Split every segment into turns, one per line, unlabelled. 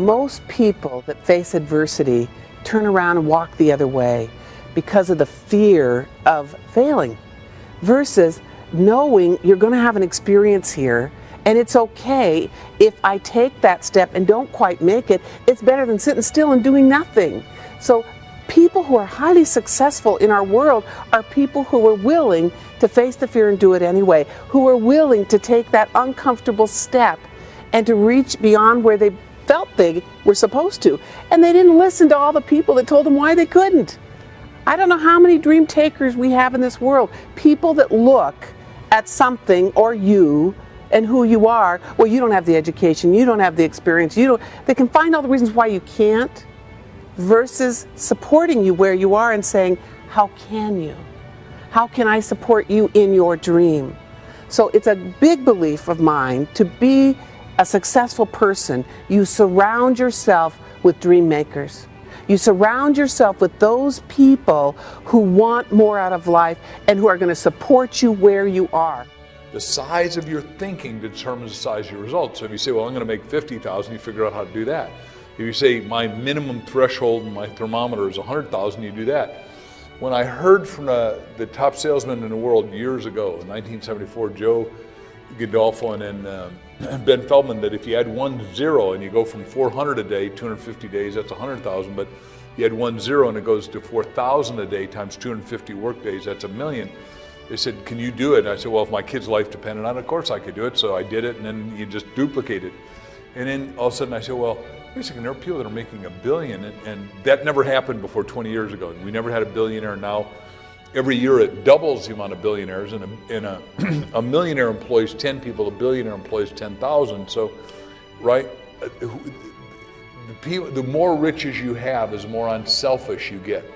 most people that face adversity turn around and walk the other way because of the fear of failing, versus knowing you're going to have an experience here, and it's okay if I take that step and don't quite make it. It's better than sitting still and doing nothing. So people who are highly successful in our world are people who are willing to face the fear and do it anyway, who are willing to take that uncomfortable step and to reach beyond where they felt they were supposed to. And they didn't listen to all the people that told them why they couldn't. I don't know how many dream takers we have in this world. People that look at something or you and who you are. Well, you don't have the education, you don't have the experience, they can find all the reasons why you can't, versus supporting you where you are and saying, how can you? How can I support you in your dream? So it's a big belief of mine, to be a successful person, you surround yourself with dream makers. You surround yourself with those people who want more out of life and who are going to support you where you are.
The size of your thinking determines the size of your results. So if you say, well, I'm going to make 50,000, you figure out how to do that. If you say my minimum threshold in my thermometer is 100,000, you do that. When I heard from the top salesman in the world years ago, in 1974, Joe Gandolfo and Ben Feldman, that if you add 1 0 and you go from 400 a day, 250 days, that's 100,000, but you add 1 0 and it goes to 4,000 a day times 250 work days, that's 1 million. They said, can you do it? And I said, well, if my kid's life depended on it, of course I could do it. So I did it, and then you just duplicate it. And then all of a sudden I said, well, wait a second, there are people that are making $1 billion, and that never happened before 20 years ago. We never had a billionaire. Now every year it doubles the amount of billionaires, and a millionaire employs 10 people, a billionaire employs 10,000. So, right, the more riches you have is the more unselfish you get.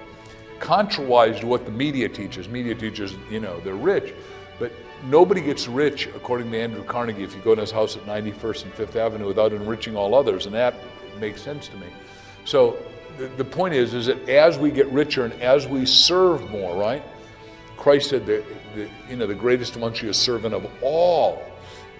Contrawise to what the media teaches, they're rich, but nobody gets rich, according to Andrew Carnegie, if you go to his house at 91st and 5th Avenue without enriching all others, and that makes sense to me. So the point is that as we get richer and as we serve more, right? Christ said the greatest amongst you is servant of all.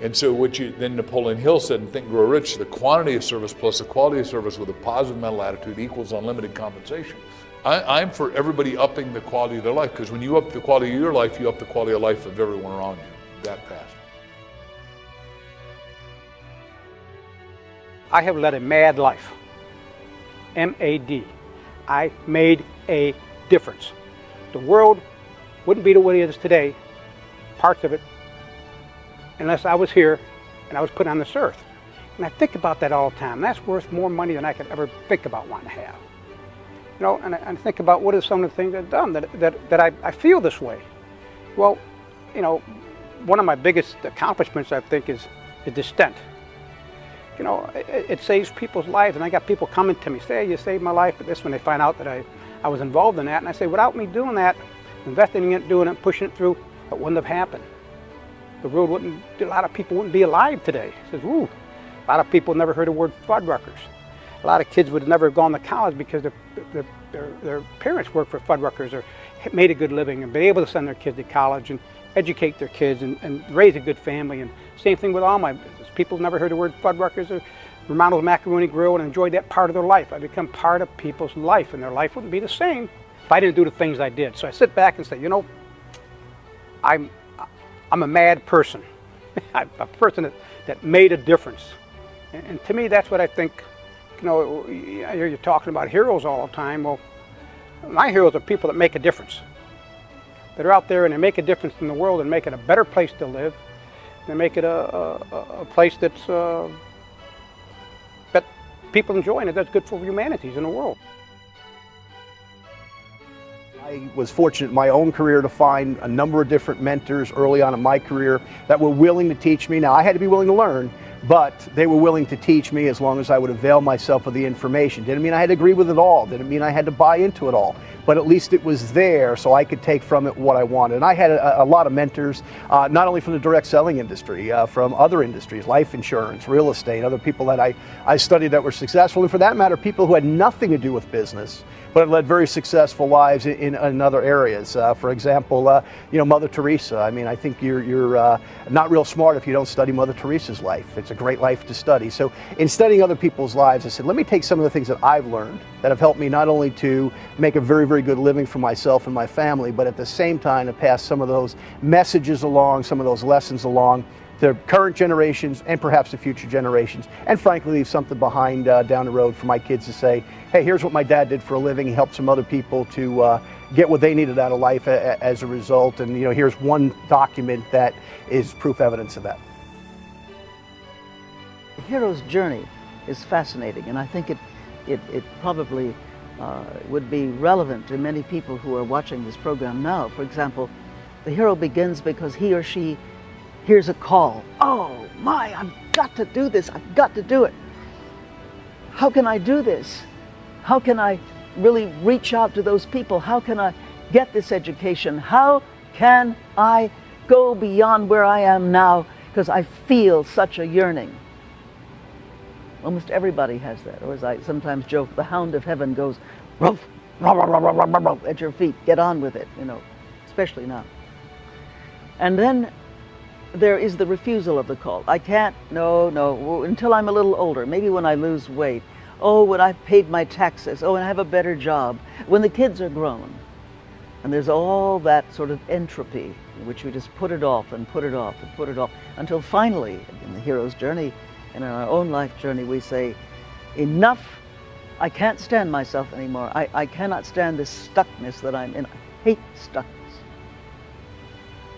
And so then Napoleon Hill said in Think and Grow Rich, the quantity of service plus the quality of service with a positive mental attitude equals unlimited compensation. I'm for everybody upping the quality of their life, because when you up the quality of your life, you up the quality of life of everyone around you that fast.
I have led a mad life. M-A-D. I made a difference. The world wouldn't be the way it is today, parts of it, unless I was here and I was put on this earth. And I think about that all the time. That's worth more money than I could ever think about wanting to have. You know, and I think about what are some of the things I've done that I feel this way. Well, you know, one of my biggest accomplishments, I think, is the stent. You know, it saves people's lives, and I got people coming to me, say, hey, you saved my life, but this when they find out that I was involved in that, and I say, without me doing that, investing in it, doing it, pushing it through, it wouldn't have happened. The world wouldn't, a lot of people wouldn't be alive today. It says, woo, a lot of people never heard the word Fuddruckers. A lot of kids would have never gone to college because their parents worked for Fuddruckers or made a good living and been able to send their kids to college and educate their kids and raise a good family. And same thing with all my business. People have never heard the word Fuddruckers or Romano's Macaroni Grill and enjoyed that part of their life. I become part of people's life, and their life wouldn't be the same if I didn't do the things I did. So I sit back and say, you know, I'm a mad person. I'm a person that made a difference. And to me, that's what I think. You know, I hear you talking about heroes all the time. Well, my heroes are people that make a difference. That are out there and they make a difference in the world and make it a better place to live. They make it a place that's that people enjoy and that's good for humanities in the world.
I was fortunate in my own career to find a number of different mentors early on in my career that were willing to teach me. Now, I had to be willing to learn, but they were willing to teach me as long as I would avail myself of the information. Didn't mean I had to agree with it all. Didn't mean I had to buy into it all. But at least it was there so I could take from it what I wanted. And I had a lot of mentors, not only from the direct selling industry, from other industries, life insurance, real estate, other people that I studied that were successful, and for that matter, people who had nothing to do with business, but have led very successful lives in other areas. For example, Mother Teresa. I mean, I think you're not real smart if you don't study Mother Teresa's life. It's a great life to study. So in studying other people's lives, I said, let me take some of the things that I've learned that have helped me not only to make a very, very good living for myself and my family, but at the same time to pass some of those messages along, some of those lessons along to current generations and perhaps the future generations, and frankly leave something behind down the road for my kids to say, hey, here's what my dad did for a living. He helped some other people to get what they needed out of life as a result, and here's one document that is proof evidence of that.
The hero's journey is fascinating, and I think it probably would be relevant to many people who are watching this program now. For example, the hero begins because he or she hears a call. Oh my, I've got to do this, I've got to do it. How can I do this? How can I really reach out to those people? How can I get this education? How can I go beyond where I am now? Because I feel such a yearning. Almost everybody has that, or as I sometimes joke, the hound of heaven goes ruff, ruff, ruff, ruff, ruff, ruff, ruff, at your feet. Get on with it, especially now. And then there is the refusal of the call. I can't, no, until I'm a little older, maybe when I lose weight. Oh, when I've paid my taxes. Oh, and I have a better job. When the kids are grown. And there's all that sort of entropy in which we just put it off and put it off and put it off until finally, in the hero's journey and in our own life journey, we say, enough, I can't stand myself anymore. I cannot stand this stuckness that I'm in. I hate stuckness.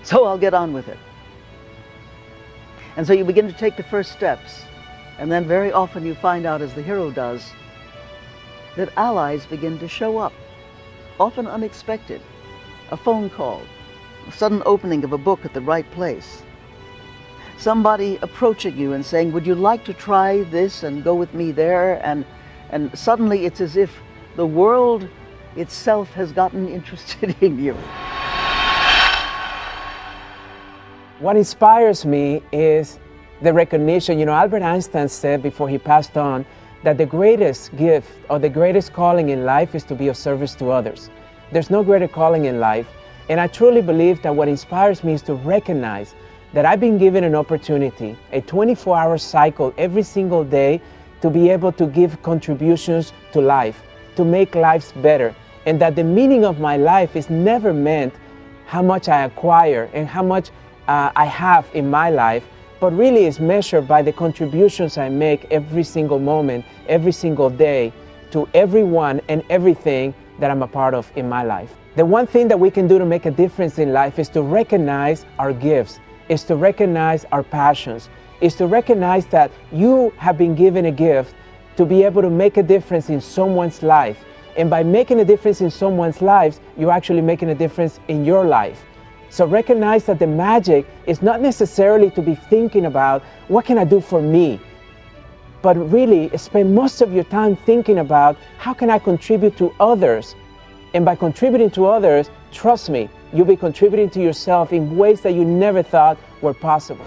So I'll get on with it. And so you begin to take the first steps, and then very often you find out, as the hero does, that allies begin to show up, often unexpected. A phone call, a sudden opening of a book at the right place, somebody approaching you and saying, would you like to try this and go with me there? And suddenly it's as if the world itself has gotten interested in you.
What inspires me is the recognition. Albert Einstein said before he passed on that the greatest gift or the greatest calling in life is to be of service to others. There's no greater calling in life. And I truly believe that what inspires me is to recognize that I've been given an opportunity, a 24-hour cycle every single day, to be able to give contributions to life, to make lives better. And that the meaning of my life is never meant how much I acquire and how much I have in my life, but really is measured by the contributions I make every single moment, every single day, to everyone and everything that I'm a part of in my life. The one thing that we can do to make a difference in life is to recognize our gifts, is to recognize our passions, is to recognize that you have been given a gift to be able to make a difference in someone's life. And by making a difference in someone's life, you're actually making a difference in your life. So recognize that the magic is not necessarily to be thinking about what can I do for me, but really spend most of your time thinking about how can I contribute to others. And by contributing to others, trust me, you'll be contributing to yourself in ways that you never thought were possible.